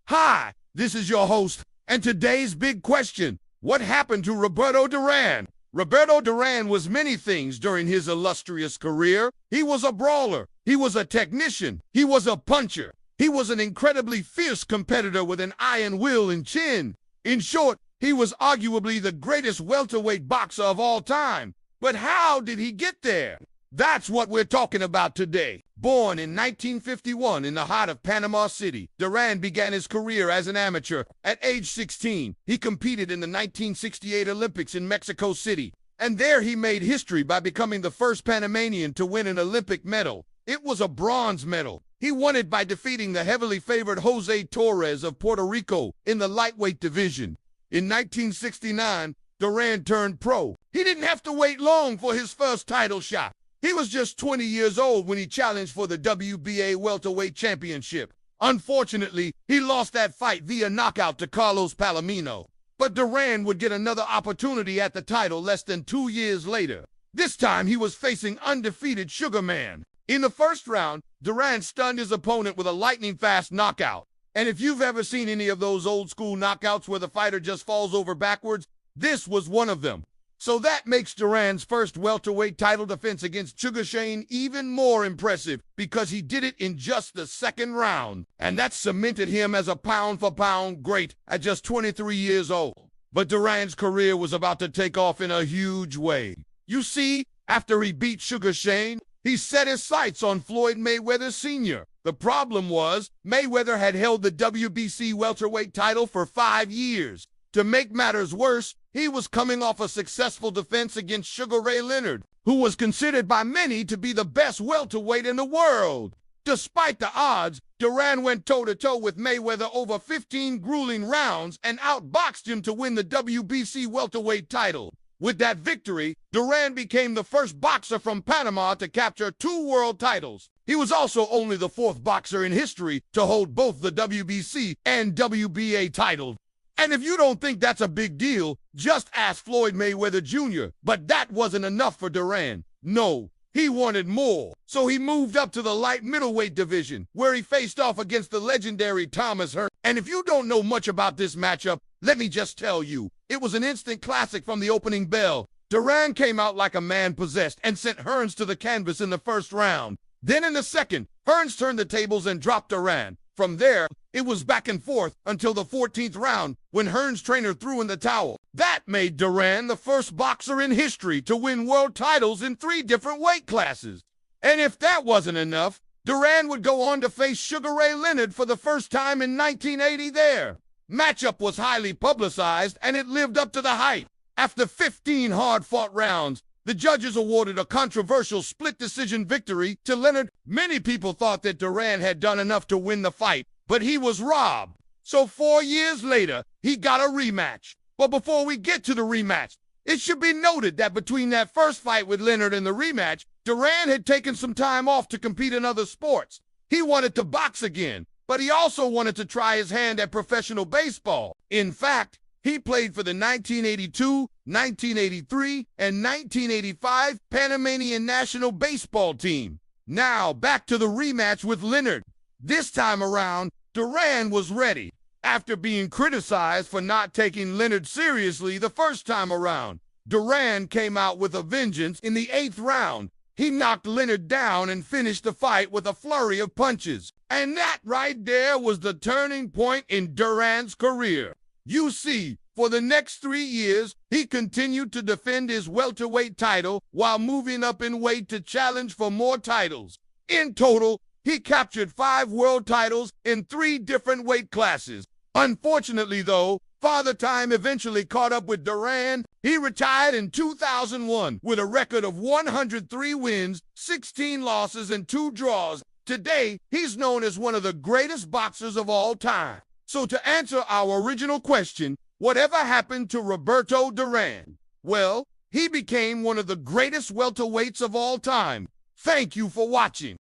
Hi, this is your host, and today's big question: what happened to Roberto Duran? Roberto Duran was many things during his illustrious career. He was a brawler, he was a technician, he was a puncher, he was an incredibly fierce competitor with an iron will and chin. In short, he was arguably the greatest welterweight boxer of all time. But how did he get there? That's what we're talking about today. Born in 1951 in the heart of Panama City, Duran began his career as an amateur. At age 16, he competed in the 1968 Olympics in Mexico City, and there he made history by becoming the first Panamanian to win an Olympic medal. It was a bronze medal. He won it by defeating the heavily favored Jose Torres of Puerto Rico in the lightweight division. In 1969, Duran turned pro. He didn't have to wait long for his first title shot. He was just 20 years old when he challenged for the WBA welterweight championship. Unfortunately, he lost that fight via knockout to Carlos Palomino. But Duran would get another opportunity at the title less than 2 years later. This time, he was facing undefeated Sugar Man. In the first round, Duran stunned his opponent with a lightning-fast knockout. And if you've ever seen any of those old-school knockouts where the fighter just falls over backwards, this was one of them. So that makes Duran's first welterweight title defense against Sugar Shane even more impressive because he did it in just the second round. And that cemented him as a pound-for-pound great at just 23 years old. But Duran's career was about to take off in a huge way. You see, after he beat Sugar Shane, he set his sights on Floyd Mayweather Sr. The problem was, Mayweather had held the WBC welterweight title for 5 years. To make matters worse, he was coming off a successful defense against Sugar Ray Leonard, who was considered by many to be the best welterweight in the world. Despite the odds, Duran went toe-to-toe with Mayweather over 15 grueling rounds and outboxed him to win the WBC welterweight title. With that victory, Duran became the first boxer from Panama to capture 2 world titles. He was also only the 4th boxer in history to hold both the WBC and WBA titles. And if you don't think that's a big deal, just ask Floyd Mayweather Jr. But that wasn't enough for Duran. No, he wanted more. So he moved up to the light middleweight division, where he faced off against the legendary Thomas Hearns. And if you don't know much about this matchup, let me just tell you, it was an instant classic from the opening bell. Duran came out like a man possessed and sent Hearns to the canvas in the first round. Then in the second, Hearns turned the tables and dropped Duran. From there, it was back and forth until the 14th round when Hearns' trainer threw in the towel. That made Duran the first boxer in history to win world titles in 3 different weight classes. And if that wasn't enough, Duran would go on to face Sugar Ray Leonard for the first time in 1980 there. Matchup was highly publicized and it lived up to the hype. After 15 hard-fought rounds, the judges awarded a controversial split-decision victory to Leonard. Many people thought that Duran had done enough to win the fight, but he was robbed. So 4 years later, he got a rematch. But before we get to the rematch, it should be noted that between that first fight with Leonard and the rematch, Duran had taken some time off to compete in other sports. He wanted to box again, but he also wanted to try his hand at professional baseball. In fact, he played for the 1982, 1983, and 1985 Panamanian national baseball team. Now, back to the rematch with Leonard. This time around, Duran was ready. After being criticized for not taking Leonard seriously the first time around, Duran came out with a vengeance in the 8th round. He knocked Leonard down and finished the fight with a flurry of punches. And that right there was the turning point in Duran's career. You see, for the next 3 years, he continued to defend his welterweight title while moving up in weight to challenge for more titles. In total, he captured 5 world titles in 3 different weight classes. Unfortunately, though, Father Time eventually caught up with Duran. He retired in 2001 with a record of 103 wins, 16 losses, and 2 draws. Today, he's known as one of the greatest boxers of all time. So to answer our original question, whatever happened to Roberto Duran? Well, he became one of the greatest welterweights of all time. Thank you for watching.